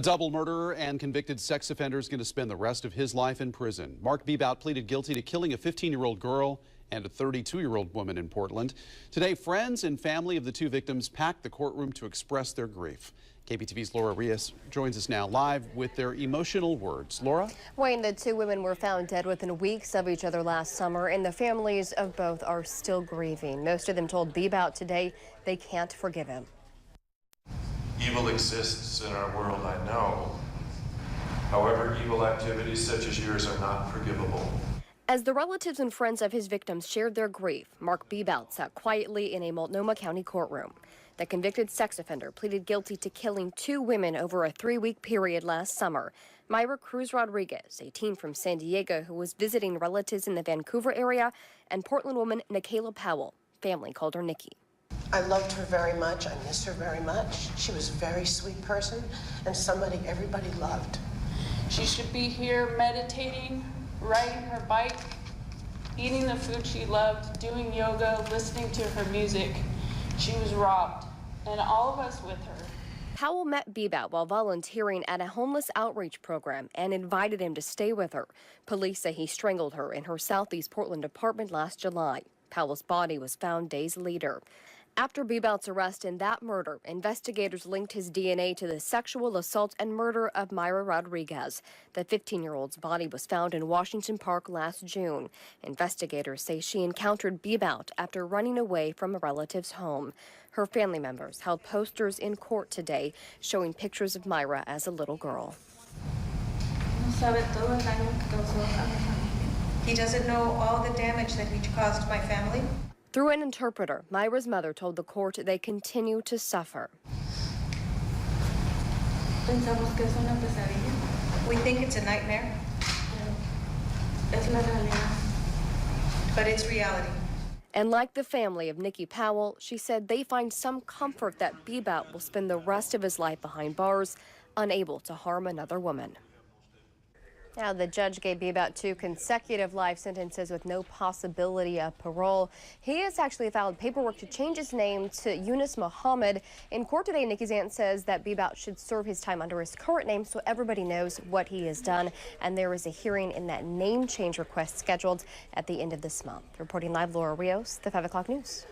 Double murderer and convicted sex offender is going to spend the rest of his life in prison. Marc Beebout pleaded guilty to killing a 15-year-old girl and a 32-year-old woman in Portland. Today, friends and family of the two victims packed the courtroom to express their grief. KPTV's Laura Rios joins us now live with their emotional words. Laura? Wayne, the two women were found dead within weeks of each other last summer, and the families of both are still grieving. Most of them told Beebout today they can't forgive him. Evil exists in our world, I know. However, evil activities such as yours are not forgivable. As the relatives and friends of his victims shared their grief, Marc Beebout sat quietly in a Multnomah County courtroom. The convicted sex offender pleaded guilty to killing two women over a 3-week period last summer. Myra Cruz Rodriguez, a teen from San Diego who was visiting relatives in the Vancouver area, and Portland woman Nikayla Powell. Family called her Nikki. I loved her very much. I miss her very much. She was a very sweet person and somebody everybody loved. She should be here meditating, riding her bike, eating the food she loved, doing yoga, listening to her music. She was robbed, and all of us with her. Powell met Beebout while volunteering at a homeless outreach program and invited him to stay with her. Police say he strangled her in her Southeast Portland apartment last July. Powell's body was found days later. After Beebout's arrest in that murder, investigators linked his DNA to the sexual assault and murder of Myra Rodriguez. The 15-year-old's body was found in Washington Park last June. Investigators say she encountered Beebout after running away from a relative's home. Her family members held posters in court today showing pictures of Myra as a little girl. He doesn't know all the damage that he caused my family. Through an interpreter, Myra's mother told the court they continue to suffer. We think it's a nightmare, but it's reality. And like the family of Nikki Powell, she said they find some comfort that Beebout will spend the rest of his life behind bars, unable to harm another woman. Now, the judge gave Beebout 2 consecutive life sentences with no possibility of parole. He has actually filed paperwork to change his name to Yunus Mohammed. In court today, Nikki's aunt says that Beebout should serve his time under his current name so everybody knows what he has done. And there is a hearing in that name change request scheduled at the end of this month. Reporting live, Laura Rios, the 5 o'clock news.